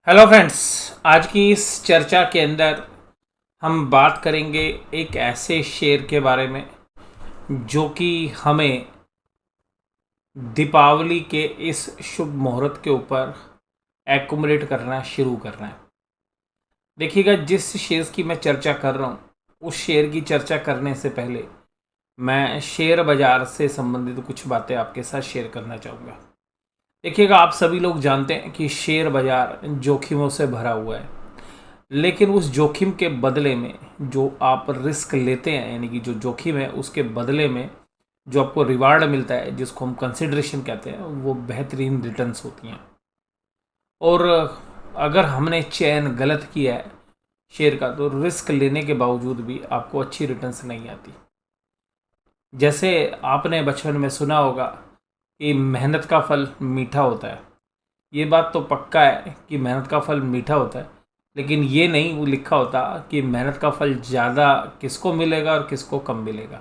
Hello friends. आज की इस चर्चा के अंदर हम बात करेंगे एक ऐसे शेर के बारे में जो कि हमें दीपावली के इस शुभ मुहूर्त के ऊपर एक्युमुलेट करना शुरू करना है। देखिएगा, जिस शेर की मैं चर्चा कर रहा हूँ उस शेर की चर्चा करने से पहले मैं शेयर बाजार से संबंधित कुछ बातें आपके साथ शेयर करना चाहूँगा। देखिएगा, आप सभी लोग जानते हैं कि शेयर बाजार जोखिमों से भरा हुआ है, लेकिन उस जोखिम के बदले में जो आप रिस्क लेते हैं, यानी कि जो जोखिम है उसके बदले में जो आपको रिवार्ड मिलता है, जिसको हम कंसिडरेशन कहते हैं, वो बेहतरीन रिटर्न्स होती हैं। और अगर हमने चयन गलत किया है शेयर का, तो रिस्क लेने के बावजूद भी आपको अच्छी रिटर्न्स नहीं आती। जैसे आपने बचपन में सुना होगा कि मेहनत का फल मीठा होता है। ये बात तो पक्का है कि मेहनत का फल मीठा होता है, लेकिन ये नहीं वो लिखा होता कि मेहनत का फल ज़्यादा किसको मिलेगा और किसको कम मिलेगा।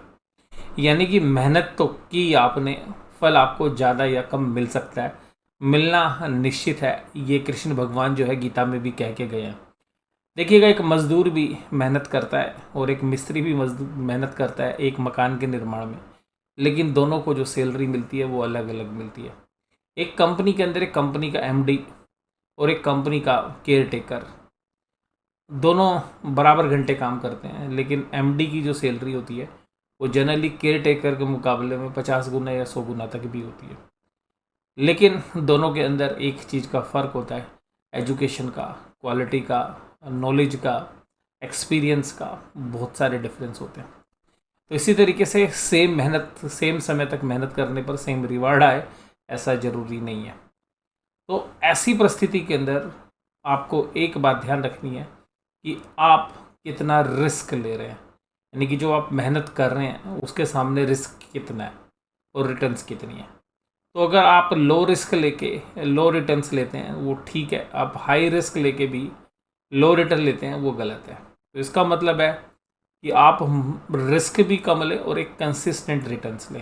यानी कि मेहनत तो की आपने, फल आपको ज़्यादा या कम मिल सकता है, मिलना निश्चित है। ये कृष्ण भगवान जो है गीता में भी कह के गए हैं। देखिएगा, एक मज़दूर भी मेहनत करता है और एक मिस्त्री भी मजदूर मेहनत करता है एक मकान के निर्माण में, लेकिन दोनों को जो सैलरी मिलती है वो अलग अलग मिलती है। एक कंपनी के अंदर एक कंपनी का एमडी और एक कंपनी का केयर टेकर, दोनों बराबर घंटे काम करते हैं, लेकिन एमडी की जो सैलरी होती है वो जनरली केयर टेकर के मुकाबले में 50 गुना या 100 गुना तक भी होती है। लेकिन दोनों के अंदर एक चीज़ का फ़र्क होता है, एजुकेशन का, क्वालिटी का, नॉलेज का, एक्सपीरियंस का, बहुत सारे डिफरेंस होते हैं। तो इसी तरीके से सेम मेहनत, सेम समय तक मेहनत करने पर सेम रिवार्ड आए, ऐसा ज़रूरी नहीं है। तो ऐसी परिस्थिति के अंदर आपको एक बात ध्यान रखनी है कि आप कितना रिस्क ले रहे हैं, यानी कि जो आप मेहनत कर रहे हैं उसके सामने रिस्क कितना है और रिटर्न्स कितनी है। तो अगर आप लो रिस्क लेके लो रिटर्न्स लेते हैं वो ठीक है, आप हाई रिस्क लेके भी लो रिटर्न लेते हैं वो गलत है। तो इसका मतलब है कि आप रिस्क भी कम लें और एक कंसिस्टेंट रिटर्न्स लें।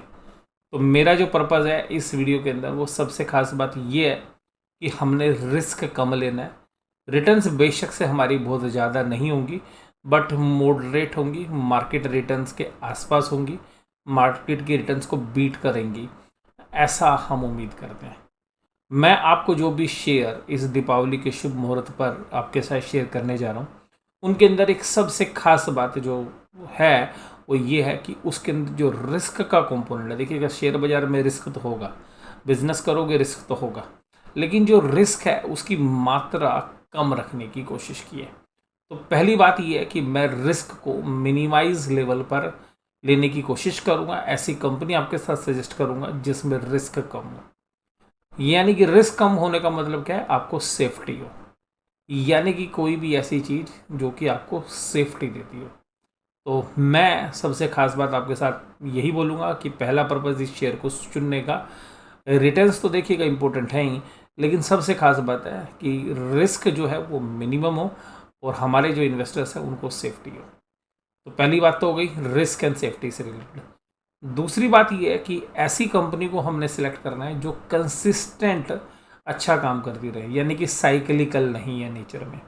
तो मेरा जो पर्पज़ है इस वीडियो के अंदर, वो सबसे खास बात ये है कि हमने रिस्क कम लेना है। रिटर्न्स बेशक से हमारी बहुत ज़्यादा नहीं होंगी, बट मॉडरेट होंगी, मार्केट रिटर्न्स के आसपास होंगी, मार्केट की रिटर्न्स को बीट करेंगी, ऐसा हम उम्मीद करते हैं। मैं आपको जो भी शेयर इस दीपावली के शुभ मुहूर्त पर आपके साथ शेयर करने जा रहा हूँ, उनके अंदर एक सबसे खास बात जो है वो ये है कि उसके अंदर जो रिस्क का कंपोनेंट है। देखिएगा, शेयर बाज़ार में रिस्क तो होगा, बिजनेस करोगे रिस्क तो होगा, लेकिन जो रिस्क है उसकी मात्रा कम रखने की कोशिश की है। तो पहली बात ये है कि मैं रिस्क को मिनिमाइज लेवल पर लेने की कोशिश करूँगा। ऐसी कंपनी आपके साथ सजेस्ट करूँगा जिसमें रिस्क कम हो। यानी कि रिस्क कम होने का मतलब क्या है, आपको सेफ्टी हो, यानी कि कोई भी ऐसी चीज़ जो कि आपको सेफ्टी देती हो। तो मैं सबसे खास बात आपके साथ यही बोलूँगा कि पहला पर्पज़ इस शेयर को चुनने का, रिटर्न्स तो देखिएगा इंपॉर्टेंट है ही, लेकिन सबसे खास बात है कि रिस्क जो है वो मिनिमम हो और हमारे जो इन्वेस्टर्स हैं उनको सेफ्टी हो। तो पहली बात तो हो गई रिस्क एंड सेफ्टी से रिलेटेड। दूसरी बात ये है कि ऐसी कंपनी को हमने सेलेक्ट करना है जो कंसिस्टेंट अच्छा काम करती रहे, यानी कि साइकिलिकल नहीं है नेचर में।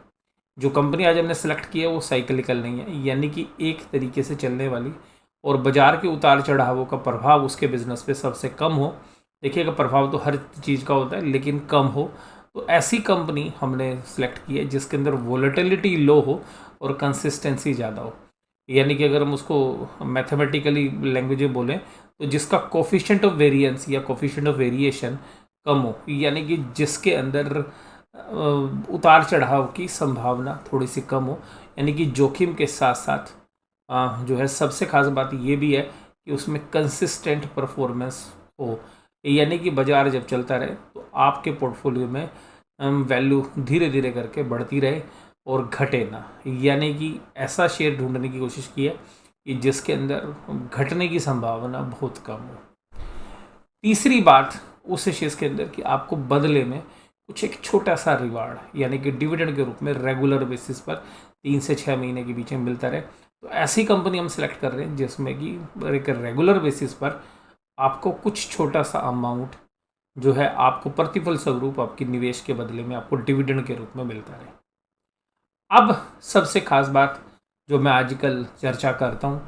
जो कंपनी आज हमने सेलेक्ट की है वो साइकिलिकल नहीं है, यानी कि एक तरीके से चलने वाली, और बाजार के उतार चढ़ावों का प्रभाव उसके बिजनेस पे सबसे कम हो। देखिएगा, प्रभाव तो हर चीज़ का होता है लेकिन कम हो। तो ऐसी कंपनी हमने सेलेक्ट की है जिसके अंदर वोलेटिलिटी लो हो और कंसिस्टेंसी ज़्यादा हो। यानी कि अगर हम उसको मैथमेटिकली लैंग्वेज में बोलें तो जिसका कोफिशिएंट ऑफ वेरिएंस या कोफिशिएंट ऑफ वेरिएशन कम हो, यानी कि जिसके अंदर उतार चढ़ाव की संभावना थोड़ी सी कम हो, यानी कि जोखिम के साथ साथ जो है सबसे खास बात ये भी है कि उसमें कंसिस्टेंट परफॉर्मेंस हो। यानी कि बाजार जब चलता रहे तो आपके पोर्टफोलियो में वैल्यू धीरे धीरे करके बढ़ती रहे और घटे ना। यानी कि ऐसा शेयर ढूंढने की कोशिश की है कि जिसके अंदर घटने की संभावना बहुत कम हो। तीसरी बात उस शेयर के अंदर कि आपको बदले में कुछ एक छोटा सा रिवार्ड, यानी कि डिविडेंड के रूप में रेगुलर बेसिस पर 3 से 6 महीने के बीच में मिलता रहे। तो ऐसी कंपनी हम सेलेक्ट कर रहे हैं जिसमें कि एक रेगुलर बेसिस पर आपको कुछ छोटा सा अमाउंट जो है आपको प्रतिफल स्वरूप आपकी निवेश के बदले में आपको डिविडेंड के रूप में मिलता रहे। अब सबसे खास बात जो मैं आजकल चर्चा करता हूँ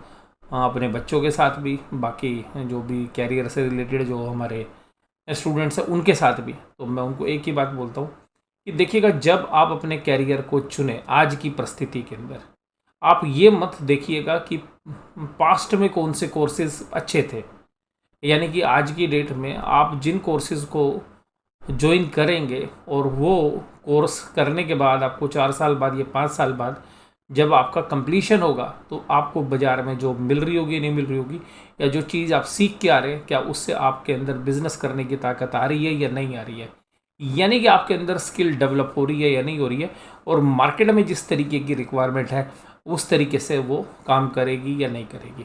अपने बच्चों के साथ भी, बाकी जो भी कैरियर से रिलेटेड जो हमारे स्टूडेंट्स हैं उनके साथ भी, तो मैं उनको एक ही बात बोलता हूँ कि देखिएगा, जब आप अपने कैरियर को चुने आज की परिस्थिति के अंदर, आप ये मत देखिएगा कि पास्ट में कौन से कोर्सेज अच्छे थे। यानी कि आज की डेट में आप जिन कोर्सेज को ज्वाइन करेंगे और वो कोर्स करने के बाद आपको 4 साल बाद या 5 साल बाद जब आपका कंप्लीशन होगा, तो आपको बाज़ार में जो मिल रही होगी नहीं मिल रही होगी, या जो चीज़ आप सीख के आ रहे हैं क्या उससे आपके अंदर बिजनेस करने की ताकत आ रही है या नहीं आ रही है, यानी कि आपके अंदर स्किल डेवलप हो रही है या नहीं हो रही है, और मार्केट में जिस तरीके की रिक्वायरमेंट है उस तरीके से वो काम करेगी या नहीं करेगी।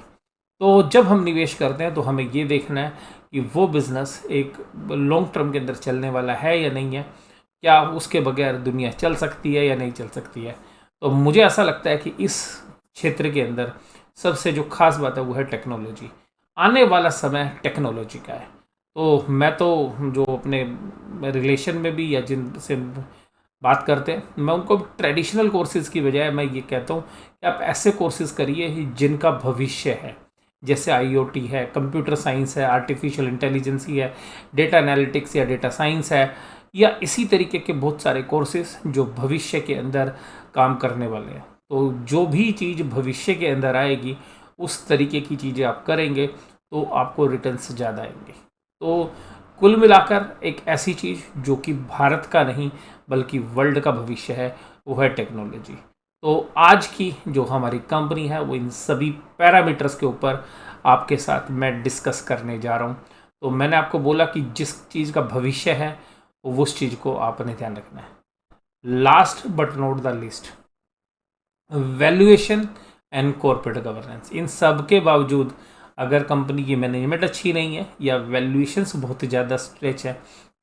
तो जब हम निवेश करते हैं तो हमें ये देखना है कि वो बिज़नेस एक लॉन्ग टर्म के अंदर चलने वाला है या नहीं है, क्या उसके बगैर दुनिया चल सकती है या नहीं चल सकती है। तो मुझे ऐसा लगता है कि इस क्षेत्र के अंदर सबसे जो खास बात है वो है टेक्नोलॉजी। आने वाला समय टेक्नोलॉजी का है। तो मैं तो जो अपने रिलेशन में भी या जिनसे बात करते हैं, मैं उनको ट्रेडिशनल कोर्सेज की बजाय मैं ये कहता हूँ कि आप ऐसे कोर्सेज करिए जिनका भविष्य है, जैसे आईओटी है, कंप्यूटर साइंस है, आर्टिफिशियल इंटेलिजेंस है, डेटा एनालिटिक्स या डेटा साइंस है, या इसी तरीके के बहुत सारे कोर्सेज जो भविष्य के अंदर काम करने वाले हैं। तो जो भी चीज़ भविष्य के अंदर आएगी उस तरीके की चीज़ें आप करेंगे तो आपको रिटर्न्स ज़्यादा आएंगे। तो कुल मिलाकर एक ऐसी चीज़ जो कि भारत का नहीं बल्कि वर्ल्ड का भविष्य है वो है टेक्नोलॉजी। तो आज की जो हमारी कंपनी है वो इन सभी पैरामीटर्स के ऊपर आपके साथ मैं डिस्कस करने जा रहा हूँ। तो मैंने आपको बोला कि जिस चीज़ का भविष्य है उस चीज़ को आपने ध्यान रखना है। Last but not the least, valuation and corporate governance. इन सब के बावजूद अगर कंपनी की मैनेजमेंट अच्छी नहीं है या वैल्यूएशंस बहुत ज़्यादा स्ट्रेच है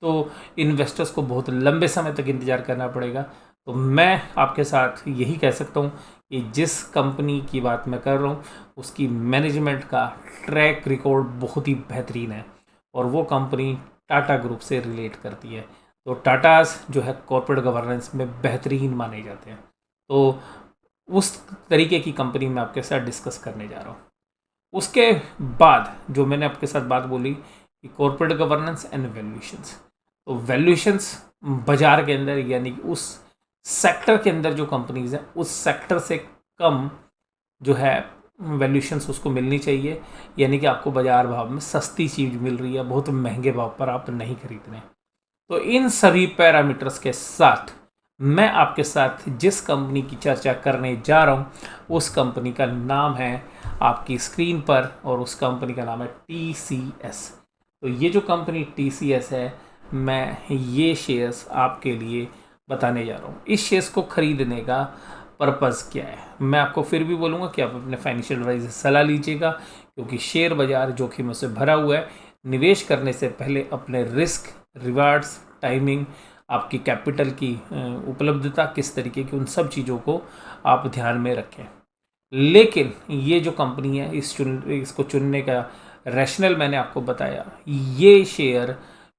तो इन्वेस्टर्स को बहुत लंबे समय तक इंतज़ार करना पड़ेगा। तो मैं आपके साथ यही कह सकता हूँ कि जिस कंपनी की बात मैं कर रहा हूँ उसकी मैनेजमेंट का ट्रैक रिकॉर्ड बहुत ही बेहतरीन है और वो कंपनी टाटा ग्रुप से रिलेट करती है। तो टाटाज जो है कॉर्पोरेट गवर्नेंस में बेहतरीन माने जाते हैं। तो उस तरीके की कंपनी मैं आपके साथ डिस्कस करने जा रहा हूँ। उसके बाद जो मैंने आपके साथ बात बोली कि कॉर्पोरेट गवर्नेंस एंड वैल्यूएशंस, तो वैल्यूएशंस बाजार के अंदर यानी कि उस सेक्टर के अंदर जो कंपनीज हैं उस सेक्टर से कम जो है वैल्यूएशंस उसको मिलनी चाहिए, यानी कि आपको बाजार भाव में सस्ती चीज़ मिल रही है, बहुत महंगे भाव पर आप नहीं खरीद रहे। तो इन सभी पैरामीटर्स के साथ मैं आपके साथ जिस कंपनी की चर्चा करने जा रहा हूँ उस कंपनी का नाम है आपकी स्क्रीन पर और उस कंपनी का नाम है TCS। तो ये जो कंपनी TCS है, मैं ये शेयर्स आपके लिए बताने जा रहा हूँ। इस शेयर्स को खरीदने का पर्पज़ क्या है मैं आपको फिर भी बोलूँगा कि आप अपने फाइनेंशियल एडवाइजर से सलाह लीजिएगा, क्योंकि शेयर बाज़ार जोखिमों से भरा हुआ है। निवेश करने से पहले अपने रिस्क, रिवार्ड्स, टाइमिंग, आपकी कैपिटल की उपलब्धता किस तरीके की, उन सब चीज़ों को आप ध्यान में रखें। लेकिन ये जो कंपनी है इसको चुनने का रैशनल मैंने आपको बताया। ये शेयर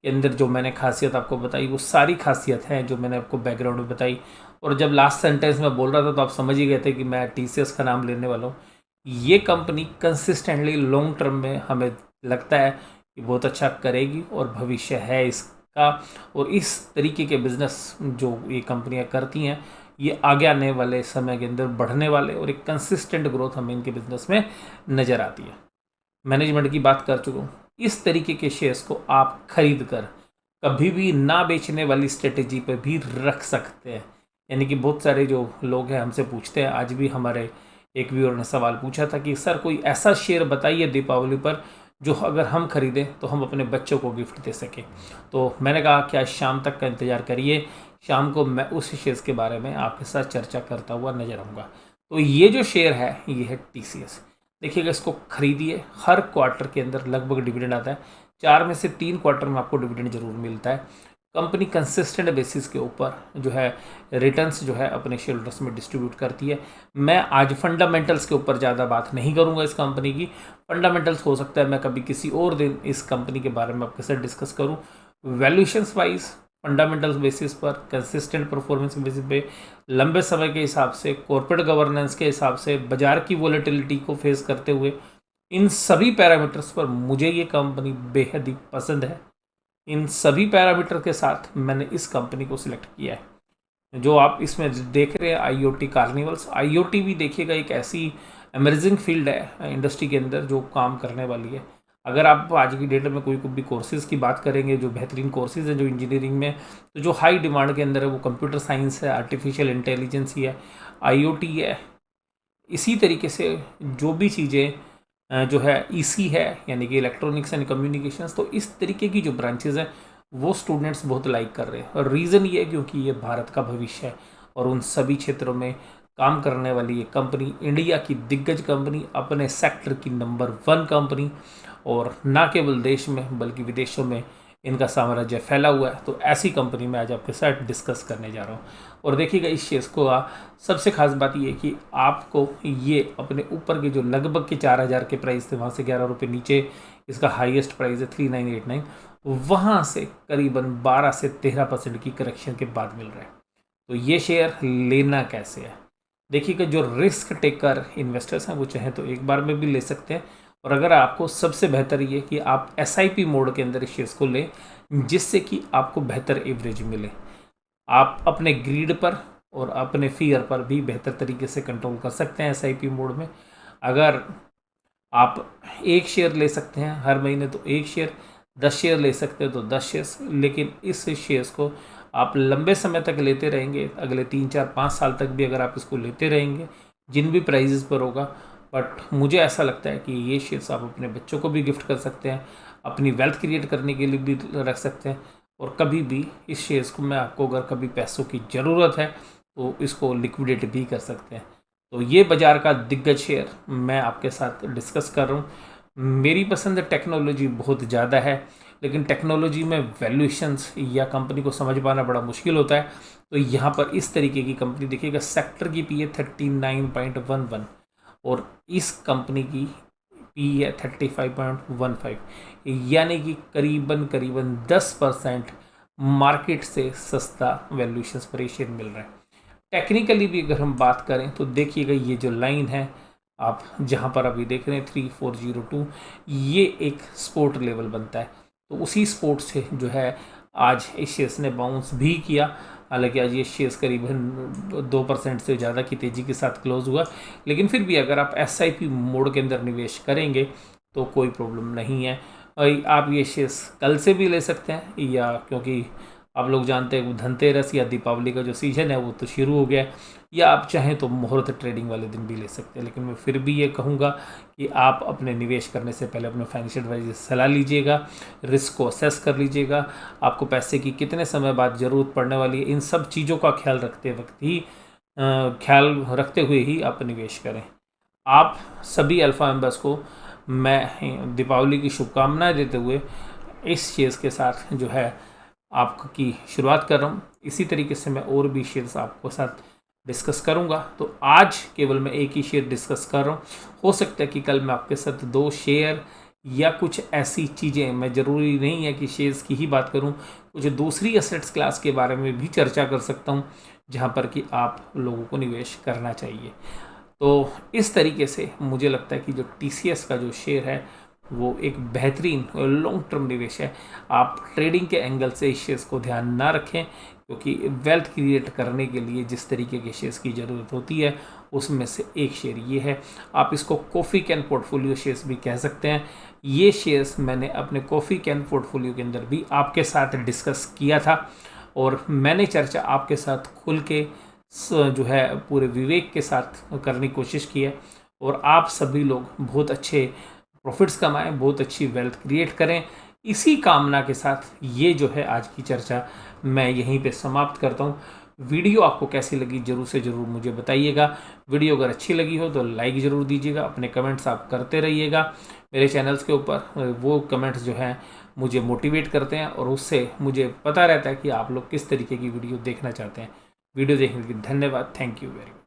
के अंदर जो मैंने खासियत आपको बताई वो सारी खासियत है जो मैंने आपको बैकग्राउंड में बताई। और जब लास्ट सेंटेंस में बोल रहा था तो आप समझ ही गए थे कि मैं TCS का नाम लेने वाला हूँ। ये कंपनी कंसिस्टेंटली लॉन्ग टर्म में हमें लगता है कि बहुत अच्छा करेगी और भविष्य है इसका। और इस तरीके के बिज़नेस जो ये कंपनियां करती हैं ये आगे आने वाले समय के अंदर बढ़ने वाले और एक कंसिस्टेंट ग्रोथ हमें इनके बिज़नेस में नज़र आती है। मैनेजमेंट की बात कर चुका हूँ। इस तरीके के शेयर्स को आप खरीद कर कभी भी ना बेचने वाली स्ट्रेटेजी पर भी रख सकते हैं। यानी कि बहुत सारे जो लोग हैं हमसे पूछते हैं, आज भी हमारे एक व्यूअर ने सवाल पूछा था कि सर कोई ऐसा शेयर बताइए दीपावली पर जो अगर हम खरीदें तो हम अपने बच्चों को गिफ्ट दे सकें। तो मैंने कहा कि आज शाम तक का इंतज़ार करिए, शाम को मैं उस शेयर के बारे में आपके साथ चर्चा करता हुआ नजर आऊँगा। तो ये जो शेयर है ये है TCS। देखिएगा, इसको खरीदिए। हर क्वार्टर के अंदर लगभग डिविडेंड आता है, 4 में से 3 क्वार्टर में आपको डिविडेंड जरूर मिलता है। कंपनी कंसिस्टेंट बेसिस के ऊपर जो है रिटर्न्स जो है अपने शेयर होल्डर्स में डिस्ट्रीब्यूट करती है। मैं आज फंडामेंटल्स के ऊपर ज़्यादा बात नहीं करूंगा इस कंपनी की। फंडामेंटल्स हो सकता है मैं कभी किसी और दिन इस कंपनी के बारे में आपके साथ डिस्कस करूं। वैल्यूएशंस वाइज फंडामेंटल्स बेसिस पर, कंसिस्टेंट परफॉर्मेंस के बेसिस पे, लंबे समय के हिसाब से, कॉर्पोरेट गवर्नेंस के हिसाब से, बाजार की वॉलेटिलिटी को फेस करते हुए, इन सभी पैरामीटर्स पर मुझे ये कंपनी बेहद ही पसंद है। इन सभी पैरामीटर के साथ मैंने इस कंपनी को सिलेक्ट किया है। जो आप इसमें देख रहे हैं IoT कार्निवल्स, IoT भी देखिएगा एक ऐसी एमर्जिंग फील्ड है इंडस्ट्री के अंदर जो काम करने वाली है। अगर आप आज की डेट में कोई भी कोर्सेज़ की बात करेंगे, जो बेहतरीन कोर्सेज़ हैं जो इंजीनियरिंग में, तो जो हाई डिमांड के अंदर है वो कंप्यूटर साइंस है, आर्टिफिशियल इंटेलिजेंस ही है, IoT है। इसी तरीके से जो भी चीज़ें जो है EC है, यानी कि इलेक्ट्रॉनिक्स एंड कम्युनिकेशंस, तो इस तरीके की जो ब्रांचेज़ हैं वो स्टूडेंट्स बहुत लाइक कर रहे हैं। और रीज़न ये है क्योंकि ये भारत का भविष्य है और उन सभी क्षेत्रों में काम करने वाली ये कंपनी इंडिया की दिग्गज कंपनी, अपने सेक्टर की नंबर 1 कंपनी, और ना केवल देश में बल्कि विदेशों में इनका साम्राज्य फैला हुआ है। तो ऐसी कंपनी में आज आपके साथ डिस्कस करने जा रहा हूँ। और देखिएगा इस शेयर्स को सबसे खास बात ये है कि आपको ये अपने ऊपर के जो लगभग के 4000 के प्राइस थे, वहाँ से 11 रुपये नीचे इसका हाईएस्ट प्राइस है 3989, वहाँ से करीबन 12 से 13% की करेक्शन के बाद मिल रहा है। तो ये शेयर लेना कैसे है? देखिएगा जो रिस्क टेकर इन्वेस्टर्स हैं वो चाहे तो एक बार में भी ले सकते हैं, और अगर आपको सबसे बेहतर ये कि आप SIP मोड के अंदर इस शेयर्स को लें, जिससे कि आपको बेहतर एवरेज मिले। आप अपने ग्रीड पर और अपने फियर पर भी बेहतर तरीके से कंट्रोल कर सकते हैं SIP मोड में। अगर आप एक शेयर ले सकते हैं हर महीने तो एक शेयर, 10 शेयर ले सकते हैं तो 10 शेयर्स, लेकिन इस शेयर्स को आप लंबे समय तक लेते रहेंगे, अगले 3, 4, 5 साल तक भी अगर आप इसको लेते रहेंगे जिन भी प्राइजेस पर होगा। बट मुझे ऐसा लगता है कि ये शेयर्स आप अपने बच्चों को भी गिफ्ट कर सकते हैं, अपनी वेल्थ क्रिएट करने के लिए भी रख सकते हैं, और कभी भी इस शेयर्स को मैं आपको अगर कभी पैसों की ज़रूरत है तो इसको लिक्विडेट भी कर सकते हैं। तो ये बाज़ार का दिग्गज शेयर मैं आपके साथ डिस्कस कर रहा हूँ। मेरी पसंद टेक्नोलॉजी बहुत ज़्यादा है, लेकिन टेक्नोलॉजी में वैल्यूएशंस या कंपनी को समझ पाना बड़ा मुश्किल होता है। तो यहाँ पर इस तरीके की कंपनी देखिएगा, सेक्टर की PE 39.11 और इस कंपनी की PE है 35.15, यानी कि करीबन 10% मार्केट से सस्ता वैल्यूएशंस पर ये शेयर मिल रहा है। टेक्निकली भी अगर हम बात करें तो देखिएगा ये जो लाइन है आप जहाँ पर अभी देख रहे हैं 3402, ये एक सपोर्ट लेवल बनता है। तो उसी सपोर्ट से जो है आज इस शेयर्स ने बाउंस भी किया। हालांकि आज ये शेयर्स करीबन 2% से ज़्यादा की तेज़ी के साथ क्लोज हुआ, लेकिन फिर भी अगर आप SIP मोड के अंदर निवेश करेंगे तो कोई प्रॉब्लम नहीं है। आप ये शेयर्स कल से भी ले सकते हैं, या क्योंकि आप लोग जानते हैं धनतेरस या दीपावली का जो सीजन है वो तो शुरू हो गया है, या आप चाहें तो मुहूर्त ट्रेडिंग वाले दिन भी ले सकते हैं। लेकिन मैं फिर भी ये कहूँगा कि आप अपने निवेश करने से पहले अपने फाइनेंशियल एडवाइजर से सलाह लीजिएगा, रिस्क को असेस कर लीजिएगा, आपको पैसे की कितने समय बाद ज़रूरत पड़ने वाली है, इन सब चीज़ों का ख्याल रखते हुए ही आप निवेश करें। आप सभी अल्फ़ा मेंबर्स को मैं दीपावली की शुभकामनाएं देते हुए इस शेयर्स के साथ जो है आपकी शुरुआत कर रहा हूँ। इसी तरीके से मैं और भी शेयर्स आपको साथ डिस्कस करूँगा। तो आज केवल मैं एक ही शेयर डिस्कस कर रहा हूँ, हो सकता है कि कल मैं आपके साथ 2 शेयर या कुछ ऐसी चीज़ें, मैं ज़रूरी नहीं है कि शेयर्स की ही बात करूँ, कुछ दूसरी एसेट्स क्लास के बारे में भी चर्चा कर सकता हूँ जहाँ पर कि आप लोगों को निवेश करना चाहिए। तो इस तरीके से मुझे लगता है कि जो TCS का जो शेयर है वो एक बेहतरीन लॉन्ग टर्म निवेश है। आप ट्रेडिंग के एंगल से इस शेयर्स को ध्यान ना रखें, क्योंकि वेल्थ क्रिएट करने के लिए जिस तरीके के शेयर्स की ज़रूरत होती है उसमें से एक शेयर ये है। आप इसको कॉफ़ी कैन पोर्टफोलियो शेयर्स भी कह सकते हैं। ये शेयर्स मैंने अपने कॉफ़ी कैन पोर्टफोलियो के अंदर भी आपके साथ डिस्कस किया था, और मैंने चर्चा आपके साथ खुल के जो है पूरे विवेक के साथ करने की कोशिश की है, और आप सभी लोग बहुत अच्छे प्रॉफिट्स कमाएं, बहुत अच्छी वेल्थ क्रिएट करें। इसी कामना के साथ ये जो है आज की चर्चा मैं यहीं पे समाप्त करता हूँ। वीडियो आपको कैसी लगी जरूर से ज़रूर मुझे बताइएगा। वीडियो अगर अच्छी लगी हो तो लाइक ज़रूर दीजिएगा, अपने कमेंट्स आप करते रहिएगा। मेरे चैनल्स के ऊपर वो कमेंट्स जो हैं मुझे मोटिवेट करते हैं, और उससे मुझे पता रहता है कि आप लोग किस तरीके की वीडियो देखना चाहते हैं। वीडियो देखने के लिए धन्यवाद। Thank you very much.